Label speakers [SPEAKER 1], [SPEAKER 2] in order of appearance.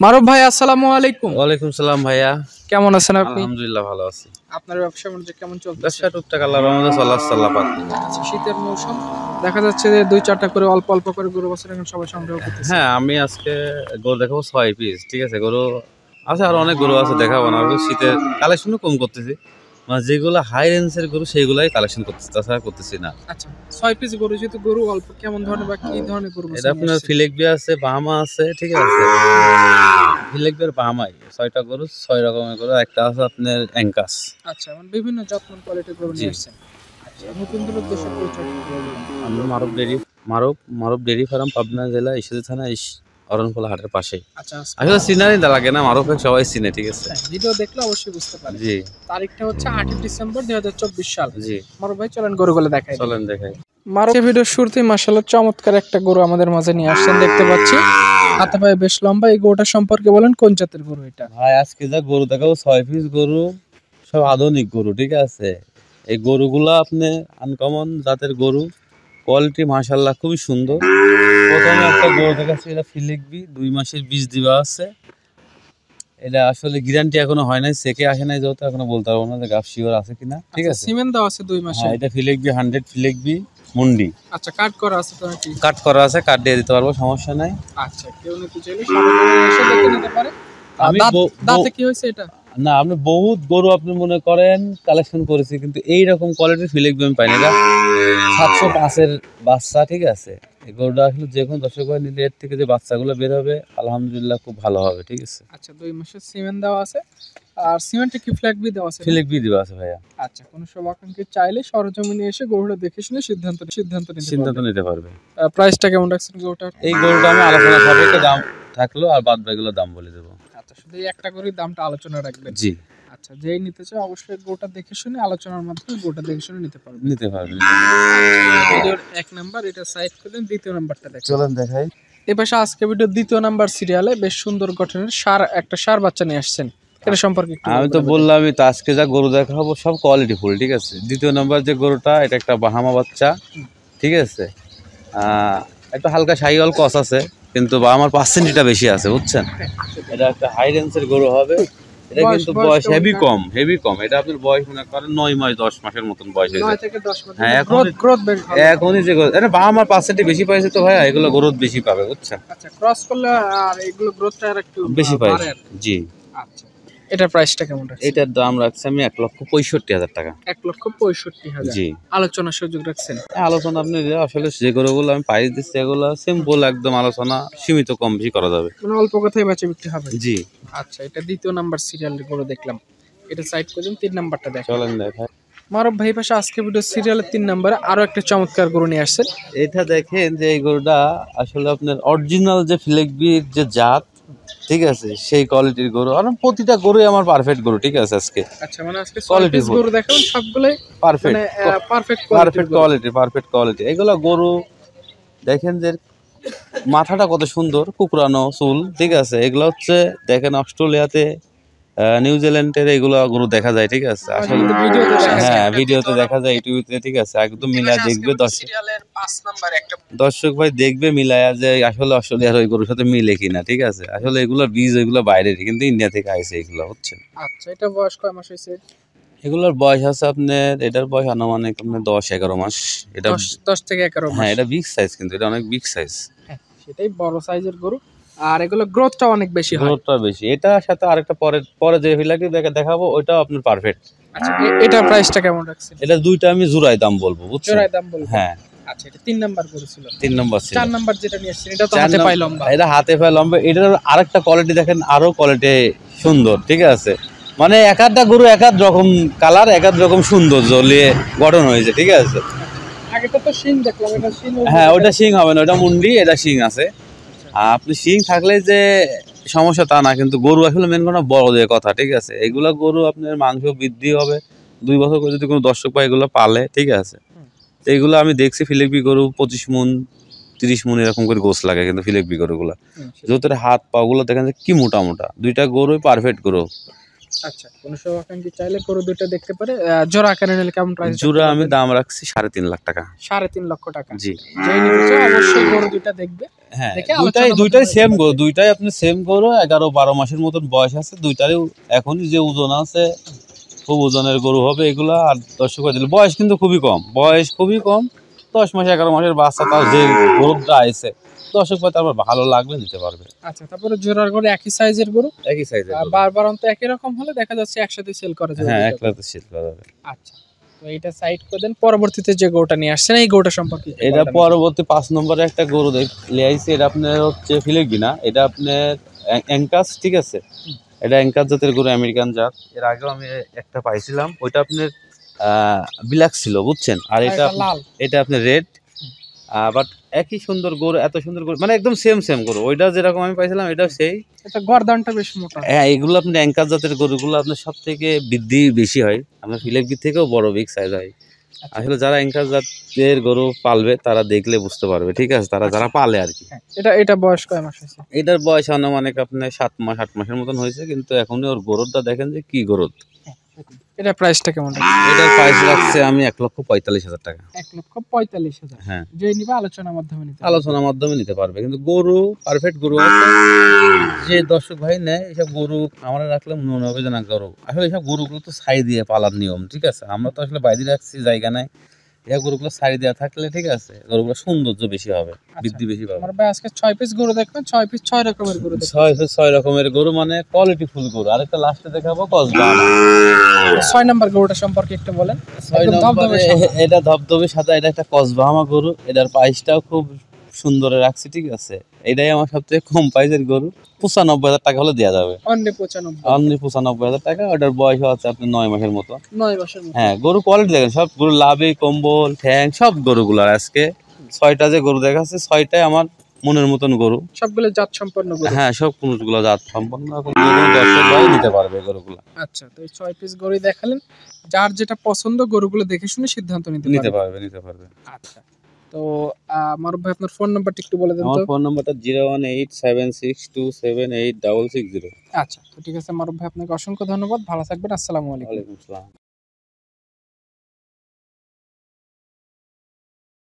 [SPEAKER 1] মারুফ ভাই, আসসালামু আলাইকুম।
[SPEAKER 2] ওয়ালাইকুম সালাম ভাইয়া,
[SPEAKER 1] কেমন আছেন আপনি?
[SPEAKER 2] আলহামদুলিল্লাহ ভালো আছি।
[SPEAKER 1] আপনার ব্যবসা বাণিজ্য কেমন চলছে?
[SPEAKER 2] ব্যবসা টুকটাক আল্লাহর রহমতে চলছে আল্লাহ পাক।
[SPEAKER 1] আচ্ছা, শীতের মৌসুম, দেখা যাচ্ছে যে 2-4টা করে অল্প অল্প করে গরু বছর এখন সবাই সংগ্রহ করতেছে।
[SPEAKER 2] হ্যাঁ, আমি আজকে গরু দেখাবো 6 পিস। ঠিক আছে, গরু আছে, আর অনেক গরু আছে, দেখাবো না। শীতের কালেকশনও কম করতেছি, মানে যেগুলো হাই রেঞ্জের গরু সেইগুলাই কালেকশন করতেছি, তাছাড়া করতেছি না।
[SPEAKER 1] আচ্ছা, 6 পিস গরু, যেহেতু গরু অল্প, কেমন ধরনের বা কি ধরনের গরু?
[SPEAKER 2] এটা আপনার ফিলেকবি আছে, বাহামা আছে, ঠিক আছে। ফিলেকবি আর বাহামাই 6টা গরু, 6 রকমের গরু। একটা আছে আপনার অ্যাঙ্কাস।
[SPEAKER 1] আচ্ছা, মানে বিভিন্ন যত্ন কোয়ালিটির গরু নিয়ে আসছেন। আচ্ছা, নতুনদের উদ্দেশ্যে পরিচয় করবেন।
[SPEAKER 2] আমরা মারুফ ডেরি ফার্ম, পাবনা জেলা, ঈশ্বরদী থানা, অরণখোলা হাটের পাশে।
[SPEAKER 1] আচ্ছা,
[SPEAKER 2] আসলে সিনারি লাগে না, মারুফ সবাই চিনে, ঠিক আছে।
[SPEAKER 1] ভিডিও দেখলে অবশ্যই বুঝতে পারবেন।
[SPEAKER 2] জি,
[SPEAKER 1] তারিখটা হচ্ছে 8 ডিসেম্বর 2024 সাল।
[SPEAKER 2] জি,
[SPEAKER 1] মারুফ ভাই, চলেন গরুগুলো দেখাই।
[SPEAKER 2] চলেন দেখাই।
[SPEAKER 1] মারুফ ভিডিওর শুরুতেই মাশাআল্লাহ চমৎকার একটা গরু আমাদের মাঝে নিয়ে আসছেন, দেখতে পাচ্ছি। হাতে পায়ে বেশ লম্বা। এই গরুটা সম্পর্কে বলেন, কোন জাতের গরু এটা?
[SPEAKER 2] ভাই, আজকে যা গরু দেখাবো 6 পিস গরু, সব আধুনিক গরু, ঠিক আছে। এই গরুগুলা আপনি আনকমন জাতের গরু, কোয়ালিটি মাশাআল্লাহ খুবই সুন্দর। প্রথমে একটা গরু দেখাচ্ছি, এটা ফিলিকবি, 2 মাসের বীজ দিবা আছে। এটা আসলে গ্যারান্টি এখনো হয় নাই, সেকে আসে নাই, যেহেতু এখনো বলতে পারবো না যে গাব শিওর আছে কিনা, ঠিক আছে।
[SPEAKER 1] সিমেন্ট দেওয়া আছে 2 মাসে।
[SPEAKER 2] হ্যাঁ, এটা ফিলিকবি 100 ফিলিকবি মুন্ডি।
[SPEAKER 1] আচ্ছা, কাট করা আছে তো নাকি?
[SPEAKER 2] কাট করা আছে, কাট দিয়ে দিতে পারবো, সমস্যা নাই।
[SPEAKER 1] আচ্ছা, কেউ নিতে চাইলে সরাসরি এসে দেখে নিতে পারে।
[SPEAKER 2] আমি
[SPEAKER 1] দাঁতে কি হয়েছে এটা?
[SPEAKER 2] না, আপনি বহুত গরু আপনি মনে করেন কালেকশন করেছি, কিন্তু এইরকম কোয়ালিটির ফিলিকবি আমি পাইনি। এটা 705-এর বাচ্চা, ঠিক আছে। এই গরুটা আসলে যে কোনো দর্শক ভাই নিলে এর থেকে যে বাচ্চাগুলো বের হবে আলহামদুলিল্লাহ খুব ভালো হবে, ঠিক আছে।
[SPEAKER 1] আচ্ছা, 2 মাসের সিমেন্ট দেওয়া আছে। আর সিমেন্টে কি ফ্ল্যাগ বি দেওয়া আছে?
[SPEAKER 2] ফিলিকবি দিবা আছে ভাইয়া।
[SPEAKER 1] আচ্ছা, কোন শুভাকাঙ্ক্ষী চাইলে সরজমিনে এসে গরুটা দেখে শুনে সিদ্ধান্ত
[SPEAKER 2] নিতে পারবে।
[SPEAKER 1] প্রাইসটা কেমন রাখছেন গরুটার?
[SPEAKER 2] এই গরুটা আমি আলোচনা সাপেক্ষে দাম থাকলো, আর বাদ বাকিগুলো দাম বলে দেবো।
[SPEAKER 1] আচ্ছা, শুধু এই একটা গরুর দামটা আলোচনা রাখবেন?
[SPEAKER 2] জি।
[SPEAKER 1] আচ্ছা, যেই নিতে চায় অবশ্যই গরুটা দেখে শুনে আলোচনার মাধ্যমে গরুটা দেখে শুনে নিতে পারবে। ভিডিওর 1 নাম্বার এটা সাইড করেন, দ্বিতীয় নাম্বারটা দেখেন।
[SPEAKER 2] চলেন দেখাই।
[SPEAKER 1] এই পাশে আজকে ভিডিওর 2 নাম্বার সিরিয়ালে বেশ সুন্দর গঠনের একটা ষাঁড় বাচ্চা নিয়ে আসছেন। এটা সম্পর্কে
[SPEAKER 2] আমি তো বললামই তো, আজকে যা গরু দেখাবো সব কোয়ালিটি ফুল, ঠিক আছে। দ্বিতীয় নাম্বার যে গরুটা, এটা একটা বাহামা বাচ্চা, ঠিক আছে। একটা হালকা শাহিওয়াল কস আছে, কিন্তু আমার পার্সেন্টটা বেশি আছে, বুঝছেন। এটা একটা হাই রেঞ্জের গরু হবে। এটা কিন্তু বয়স হেভি কম। এটা আপনার বয়স মনে করেন 9 মাস 10 মাসের মতন বয়স হয়েছে।
[SPEAKER 1] 9 থেকে 10 মাস।
[SPEAKER 2] হ্যাঁ, এখনই যে এটা আমার পার্সেন্টে বেশি পাইছে, তো ভাইয়া এগুলো গ্রোথ বেশি পাবে, বুঝছেন।
[SPEAKER 1] আচ্ছা, ক্রস করলে আর এগুলো গ্রোথটা আর একটু
[SPEAKER 2] বেশি পাবে। জি।
[SPEAKER 1] আচ্ছা, এটার প্রাইসটা কেমন রাখছেন?
[SPEAKER 2] এটার দাম রাখছি আমি 1,65,000 টাকা।
[SPEAKER 1] 1,65,000।
[SPEAKER 2] জি।
[SPEAKER 1] আলোচনার সুযোগ রাখছেন?
[SPEAKER 2] আলোচনা আপনি আসলে যে গরুগুলো আমি প্রাইস দিচ্ছি, এগুলো সিম্পল একদম, আলোচনা সীমিত কম বেশি করা যাবে,
[SPEAKER 1] মানে অল্প কথায় বেচা বিক্রি হবে।
[SPEAKER 2] জি।
[SPEAKER 1] আচ্ছা, এটা 2 নাম্বার সিরিয়ালের গরু দেখলাম, এটা সাইড করে দিন। 3 নাম্বারটা দেখেন।
[SPEAKER 2] চলেন দেখাই।
[SPEAKER 1] মারুফ ভাই পাশে আজকে ভিডিও সিরিয়ালের 3 নম্বরে আরো একটা চমৎকার গরু নিয়ে আসছেন।
[SPEAKER 2] এটা দেখেন যে এই গরুটা আসলে আপনার অরিজিনাল যে ফিলেকবির যে জাত, ঠিক আছে, সেই কোয়ালিটির গরু। আর প্রতিটা গরুই আমার পারফেক্ট গরু, ঠিক আছে আজকে।
[SPEAKER 1] আচ্ছা, মানে আজকে কোয়ালিটি গরু দেখাবেন, সবগুলাই
[SPEAKER 2] পারফেক্ট,
[SPEAKER 1] মানে
[SPEAKER 2] পারফেক্ট কোয়ালিটি। এগুলা গরু দেখেন যে মাথাটা কত সুন্দর, কুকরানো চুল, ঠিক আছে। এগুলো হচ্ছে দেখেন অস্ট্রেলিয়াতে, নিউজিল্যান্ডের এগুলো গরু দেখা যায়, ঠিক আছে। আসলে হ্যাঁ, ভিডিওতে দেখা যায়, ইউটিউবে, ঠিক আছে। একদম মিলায় দেখবে দর্শক ভাই, দেখবে মিলায়া যে আসলে অস্ট্রেলিয়ার ওই গরুর সাথে মিলে কিনা, ঠিক আছে। আসলে এগুলোর বীজ ওইগুলো বাইরের, কিন্তু ইন্ডিয়া থেকে আইছে এগুলো, হচ্ছে।
[SPEAKER 1] আচ্ছা, এটা বয়স কয় মাস হয়েছে?
[SPEAKER 2] এগুলোর বয়স আছে আপনার, এটার বয়স আনুমানিক আপনার 10-11 মাস। এটা
[SPEAKER 1] 10 থেকে 11 মাস।
[SPEAKER 2] হ্যাঁ, এটা বিগ সাইজ, কিন্তু এটা অনেক বিগ সাইজ।
[SPEAKER 1] হ্যাঁ, সেটাই বড় সাইজের গরু। আর এগুলো গ্রোথটা অনেক বেশি হয়।
[SPEAKER 2] গ্রোথটা বেশি। এটার সাথে আরেকটা পরে যে ফিলাকি দেখাবো, ওইটাও আপনার পারফেক্ট।
[SPEAKER 1] আচ্ছা, এটা প্রাইসটা কেমন রাখছেন?
[SPEAKER 2] এটা দুইটা আমি জোড়ায় দাম বলবো, বুঝছেন।
[SPEAKER 1] জোড়ায় দাম বলবো।
[SPEAKER 2] হ্যাঁ,
[SPEAKER 1] আচ্ছা, এটা 3 নাম্বার করেছিল।
[SPEAKER 2] 3 নম্বর ছিল।
[SPEAKER 1] 4 নাম্বার যেটা নিয়ে আসছেন এটা তো
[SPEAKER 2] 4
[SPEAKER 1] হাতে পায় লম্বা।
[SPEAKER 2] এটা হাতে পায়ে লম্বা। এটার আরেকটা কোয়ালিটি দেখেন, আরো কোয়ালিটি সুন্দর, ঠিক আছে। মানে এক একটা গরু এক এক রকম কালার, এক এক রকম সৌন্দর্য নিয়ে গঠন হয়েছে, ঠিক আছে।
[SPEAKER 1] আগেটা তো শিং দেখলাম, এটা শিং
[SPEAKER 2] হ্যাঁ, ওটা শিং হবে না, ওটা মুন্ডি, এটা শিং আছে। আপনি শিং থাকলে যে সমস্যা তা না, কিন্তু গরু আসলে মেন কোনো বড় যে কথা, ঠিক আছে। এগুলা গরু আপনার মাংস বৃদ্ধি হবে 2 বছর করে যদি কোনো দর্শক ভাই এগুলো পালে, ঠিক আছে। তো এগুলো আমি দেখছি ফিলেকবি গরু 25 মণ 30 মণ এরকম করে গোস লাগে, কিন্তু ফিলেকবি গরুগুলো যতটা হাত পা গুলো দেখেন যে কি মোটা মোটা, দুইটা গরুই পারফেক্ট গরু।
[SPEAKER 1] আচ্ছা, কোন সহকারী চাইলে গরু দুটো দেখতে পারে। জোড়া আকারে নিলে কেমন প্রাইস?
[SPEAKER 2] জোড়া আমি দাম রাখছি 3.5 লাখ টাকা।
[SPEAKER 1] 3.5 লক্ষ টাকা।
[SPEAKER 2] জি,
[SPEAKER 1] যেই নিতে চায় অবশ্যই গরু দুটো দেখবে।
[SPEAKER 2] হ্যাঁ,
[SPEAKER 1] দেখে
[SPEAKER 2] দুইটাই সেম গরু, দুইটাই আপনি সেম গরু, 11-12 মাসের মতন বয়স আছে দুইটারই। এখনই যে ওজন আছে খুব ওজনের গরু হবে এগুলা। আর দর্শক দিলে বয়স কিন্তু খুবই কম, বয়স খুবই কম, 10 মাস 11 মাসের বাচ্চা। তাও যে গরুটা আছে দর্শক ভাই তারপর ভালো লাগলে নিতে পারবে।
[SPEAKER 1] আচ্ছা, তারপরে জোড়ার গরু একই সাইজের গরু,
[SPEAKER 2] একই সাইজের গরু।
[SPEAKER 1] বারবার অন্ত একই রকম হলে দেখা যাচ্ছে একসাথে সেল করা যাবে।
[SPEAKER 2] হ্যাঁ, একসাথে সেল করা যাবে।
[SPEAKER 1] আচ্ছা, তো এটা সাইড করে দেন। পরবর্তীতে যে গরুটা নিয়ে আসছেন এই গরুটা সম্পর্কে
[SPEAKER 2] এটা পরবর্তী 5 নম্বরে একটা গরু লিয়াইছি। এটা আপনার হচ্ছে ফিলেকবি না, এটা আপনার অ্যাঙ্কাস, ঠিক আছে। এটা অ্যাঙ্কাস জাতের গরু, আমেরিকান জাত। এর আগেও আমি একটা পাইছিলাম, ওইটা আপনার ব্ল্যাক ছিল, বুঝছেন। আর এটা
[SPEAKER 1] লাল,
[SPEAKER 2] এটা আপনার রেড। বাট একই সুন্দর গরু, এত সুন্দর গরু, মানে একদম সেম গরু। ওইটা যেরকম আমি পাইছিলাম এটাও সেই।
[SPEAKER 1] এটা গর্দানটা বেশ মোটা।
[SPEAKER 2] হ্যাঁ, এগুলো আপনার অ্যাঙ্কাস জাতের গরুগুলো আপনার সব থেকে বৃদ্ধি বেশি হয়, আপনার ফিলেকবি থেকেও বড় বিগ সাইজ হয়। আসলে যারা অ্যাঙ্কাস জাতের গরু পালবে তারা দেখলে বুঝতে পারবে, ঠিক আছে, তারা যারা পালে আর কি।
[SPEAKER 1] এটা বয়স কয় মাস হয়েছে?
[SPEAKER 2] এটার বয়স আনুমানিক আপনার 7 মাস 8 মাসের মতন হয়েছে, কিন্তু এখনই ওর গরুটা দেখেন যে কি গরু।
[SPEAKER 1] এটা প্রাইসটা কেমন?
[SPEAKER 2] এটার প্রাইস রাখছে আমি 1,45,000 টাকা।
[SPEAKER 1] 1,45,000।
[SPEAKER 2] হ্যাঁ,
[SPEAKER 1] যে নিবে আলোচনার মাধ্যমে নিতে পারবে।
[SPEAKER 2] আলোচনার মাধ্যমে নিতে পারবে, কিন্তু গরু পারফেক্ট গরু আছে। যে দর্শক ভাই নেয় এসব গরু আমরা রাখলে মনে হবে যে না গরু, আসলে এসব গরুগুলো তো ছাই দিয়ে পালার নিয়ম, ঠিক আছে। আমরা তো আসলে বাইরে রাখছি, জায়গা নাই। এই গরুগুলো ছাই দেওয়া থাকলে, ঠিক আছে, গরুগুলো সৌন্দর্য বেশি হবে, বৃদ্ধি বেশি পাবে।
[SPEAKER 1] আমার ভাই আজকে 6 পিস গরু দেখবেন, 6 পিস 6 রকমের গরু দেখবেন।
[SPEAKER 2] 6 পিস 6 রকমের গরু, মানে কোয়ালিটি ফুল গরু। আরেকটা লাস্টে দেখাবো কসবা।
[SPEAKER 1] 6 নাম্বার গরুটা সম্পর্কে একটু বলেন।
[SPEAKER 2] 6 নম্বরে এটা ধবধবে সাদা, এটা একটা কসবাহামা গরু। এটার প্রাইসটাও খুব সুন্দর রাখছি, ঠিক আছে। এটাই আমার সবচেয়ে কম প্রাইসের গরু, 95,000 টাকা হলে দেওয়া যাবে।
[SPEAKER 1] অনলি
[SPEAKER 2] 95,000 টাকা। ওটার বয়স হচ্ছে আপনার 9 মাসের মতো।
[SPEAKER 1] 9 মাসের মতো।
[SPEAKER 2] হ্যাঁ, গরু কোয়ালিটি দেখেন, সব গরু লাভে কম্বল ঠ্যাং সব গরুগুলার। আজকে 6টা যে গরু দেখাচ্ছে 6টাই আমার মনের মতন গরু,
[SPEAKER 1] সবগুলো জাত সম্পন্ন গরু।
[SPEAKER 2] হ্যাঁ, সব কোনগুলো জাত সম্পন্ন। এখন দর্শক ভাই নিতে পারবে গরুগুলো।
[SPEAKER 1] আচ্ছা, তো এই 6 পিস গরু দেখালেন, যার যেটা পছন্দ গরুগুলো দেখে শুনে সিদ্ধান্ত নিতে
[SPEAKER 2] পারবে।
[SPEAKER 1] আচ্ছা, তো মারুফ ভাই আপনার ফোন নাম্বারটা একটু বলে দেন তো।
[SPEAKER 2] আমার ফোন নাম্বারটা 01876278660।
[SPEAKER 1] আচ্ছা, তো ঠিক আছে মারুফ ভাই, আপনাকে অসংখ্য ধন্যবাদ, ভালো থাকবেন, আসসালামু আলাইকুম।
[SPEAKER 2] ওয়ালাইকুম আসসালাম।